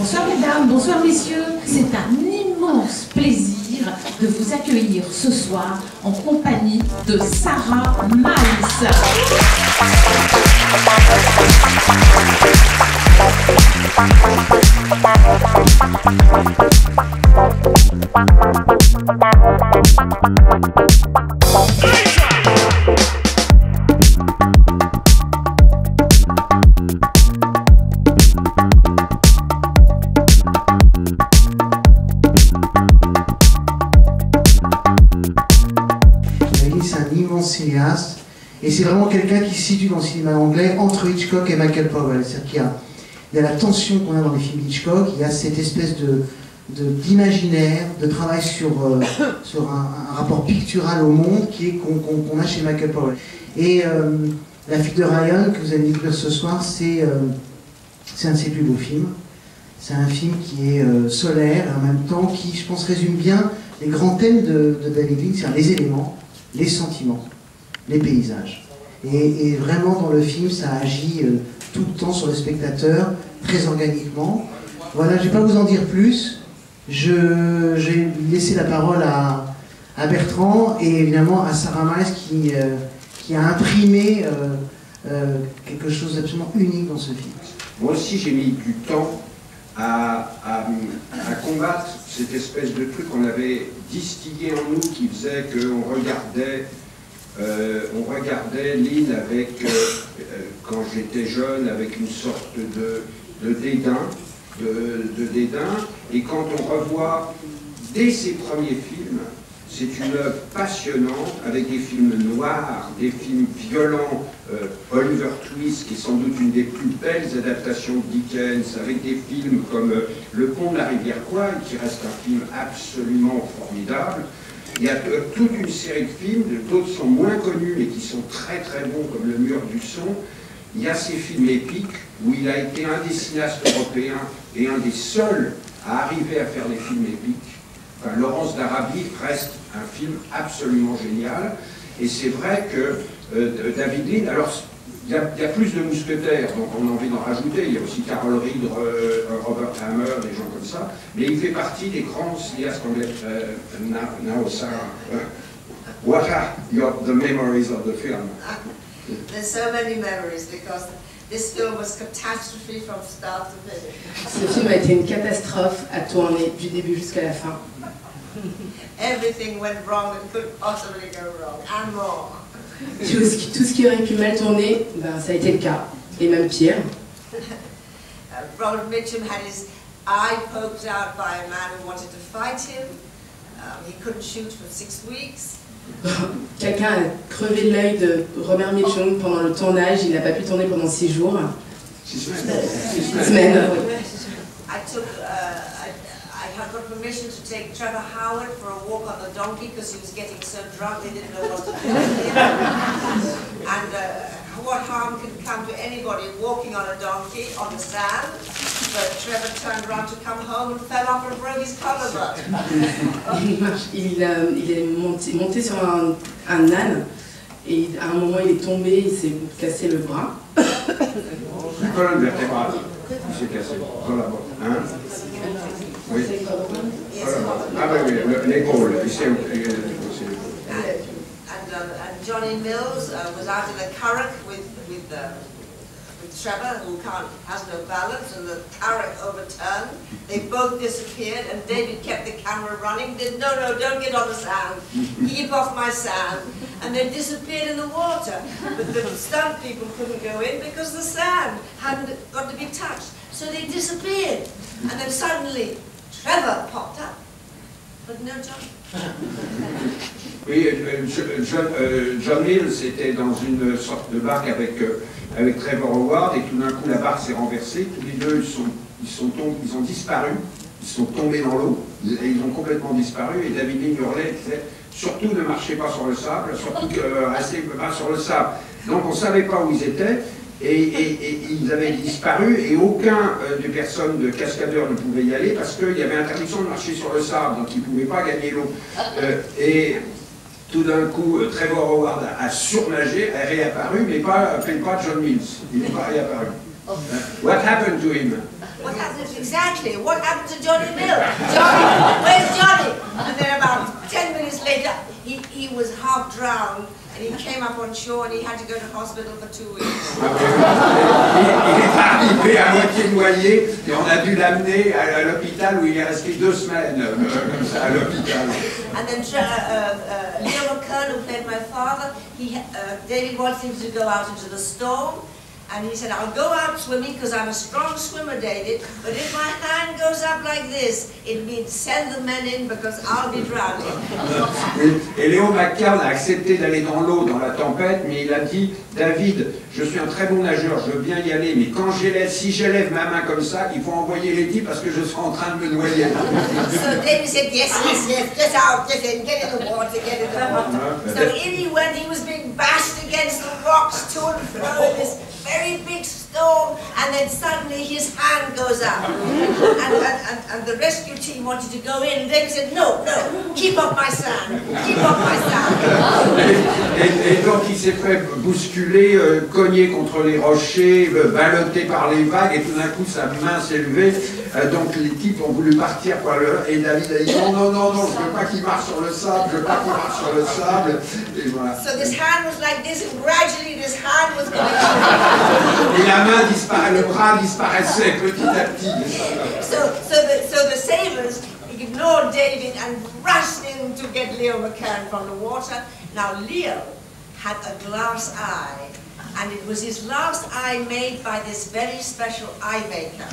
Bonsoir mesdames, bonsoir messieurs. C'est un immense plaisir de vous accueillir ce soir en compagnie de Sarah Miles. C'est un immense cinéaste et c'est vraiment quelqu'un qui se situe dans le cinéma anglais entre Hitchcock et Michael Powell. C'est-à-dire qu'il y a la tension qu'on a dans les films Hitchcock, il y a cette espèce d'imaginaire, de travail sur un rapport pictural au monde qu'on a chez Michael Powell. Et La Fugue de Ryan, que vous allez découvrir ce soir, c'est un de ses plus beaux films. C'est un film qui est solaire et en même temps qui, je pense, résume bien les grands thèmes de David Lean, c'est-à-dire les éléments, les sentiments, les paysages. Et vraiment, dans le film, ça agit tout le temps sur le spectateur, très organiquement. Voilà, je ne vais pas vous en dire plus. Je vais laisser la parole à Bertrand et évidemment à Sarah Miles qui a imprimé quelque chose d'absolument unique dans ce film. Moi aussi, j'ai mis du temps à combattre cette espèce de truc qu'on avait distillé en nous qui faisait qu'on regardait Lean avec, quand j'étais jeune, avec une sorte de dédain, et quand on revoit dès ses premiers films, c'est une œuvre passionnante avec des films noirs, des films violents, Oliver Twist qui est sans doute une des plus belles adaptations de Dickens, avec des films comme Le Pont de la rivière Kwai qui reste un film absolument formidable. Il y a toute une série de films, d'autres sont moins connus mais qui sont très très bons comme Le Mur du Son. Il y a ces films épiques où il a été un des cinéastes européens et un des seuls à arriver à faire des films épiques. Enfin, Laurence d'Arabie reste un film absolument génial. Et c'est vrai que David Lean, alors il y a plus de mousquetaires, donc on a envie d'en rajouter. Il y a aussi Carol Reed, Robert Hammer, des gens comme ça. Mais il fait partie des grands cinéastes anglais. Now, Sarah, what are the memories of the film? There's so many memories because this film was catastrophe from start to finish. Ce film a été une catastrophe à tourner du début jusqu'à la fin. Everything went wrong and could possibly go wrong, and more. Tout ce qui aurait pu mal tourner, ben, ça a été le cas, et même pire. Robert Mitchum had his eye poked out by a man who wanted to fight him. He couldn't shoot for 6 weeks. Quelqu'un a crevé l'œil de Robert Mitchum pendant le tournage, il n'a pas pu tourner pendant 6 jours. 6 semaines. 6 semaines, oui. I got permission to take Trevor Howard for a walk on the donkey because he was getting so drunk they didn't know what to do with him. And what harm can come to anybody walking on a donkey on the sand? But Trevor turned around to come home and fell off and broke his collarbone. Il est monté sur un âne et à un moment il est tombé, il s'est cassé le bras. La colonne vertébrale, il s'est cassé. Voilà, hein? Oui. Ah ben oui, l'épaule. And Johnny Mills was out in a curragh with Trevor, who has no balance, and the curragh overturned. They both disappeared, and David kept the camera running. Did no, don't get on the sand. Keep off my sand. And they disappeared in the water. But the stunt people couldn't go in because the sand hadn't got to be touched. So they disappeared. And then suddenly, Trevor popped up, but no John. Oui, John Mills était dans une sorte de barque avec Trevor Howard et tout d'un coup la barque s'est renversée. Tous les deux ils ont disparu, ils sont tombés dans l'eau et ils ont complètement disparu. Et David Lean hurlait, disait surtout ne marchez pas sur le sable, surtout restez pas sur le sable. Donc on ne savait pas où ils étaient. Et ils avaient disparu et aucun des personnes de cascadeurs ne pouvait y aller parce qu'il y avait interdiction de marcher sur le sable, donc ils ne pouvaient pas gagner l'eau. Et tout d'un coup, Trevor Howard a surnagé, a réapparu, mais pas John Mills. Il n'est pas réapparu. What happened to him? What happened exactly? What happened to Johnny Mill? Johnny, where's Johnny? And then about 10 minutes later, he was half drowned. And he came up on shore and he had to go to hospital for 2 weeks. Il est arrivé à moitié noyé et on a dû l'amener à l'hôpital où il est resté 2 semaines comme ça à l'hôpital. And then Leo McKern, who played my father, David wanted him to go out into the storm. And he said, I'll go out swimming because I'm a strong swimmer, David, but if my hand goes up like this, it means send the men in because I'll be drowning. Oui. Et Leo McKern a accepté d'aller dans l'eau, dans la tempête, mais il a dit, David, je suis un très bon nageur, je veux bien y aller, mais quand si j'élève ma main comme ça, il faut envoyer les types parce que je serai en train de me noyer. So David said, yes, get out, get in the water, get in the water. So in he went, he was being bashed against the rocks to and fro in this very big storm, and then suddenly his hand goes up. And the rescue team wanted to go in, and David said, no, keep up my sand, keep up my sand. Et donc il s'est fait bousculer, cogner contre les rochers, ballotté par les vagues, et tout d'un coup sa main s'est levée, donc les types ont voulu partir, et David a dit non, je veux pas qu'il marche sur le sable, je veux pas qu'il marche sur le sable, et voilà. So this hand was like this, and gradually this hand was going up. Et la main disparaît, le bras disparaissait petit à petit. So the sailors ignored David and rushed in to get Leo McKern from the water. Now Leo had a glass eye, and it was his last eye made by this very special eye maker.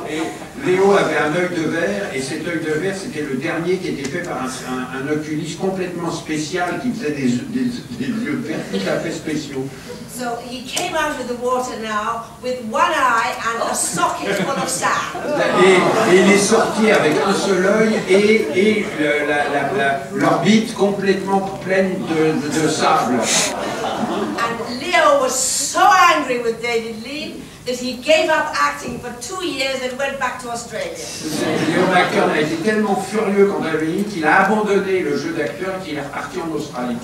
Et Léo avait un œil de verre, et cet œil de verre, c'était le dernier qui était fait par un oculiste complètement spécial qui faisait des yeux de verre tout à fait spéciaux. So he came out of the water now with one eye and a socket full of sand. Et il est sorti avec un seul œil et l'orbite complètement pleine de sable. And Leo was so angry with David Lean that he gave up acting for 2 years and went back to Australia. Leo McKern a été tellement furieux contre David Lean qu'il a abandonné le jeu d'acteur et qu'il est reparti en Australie.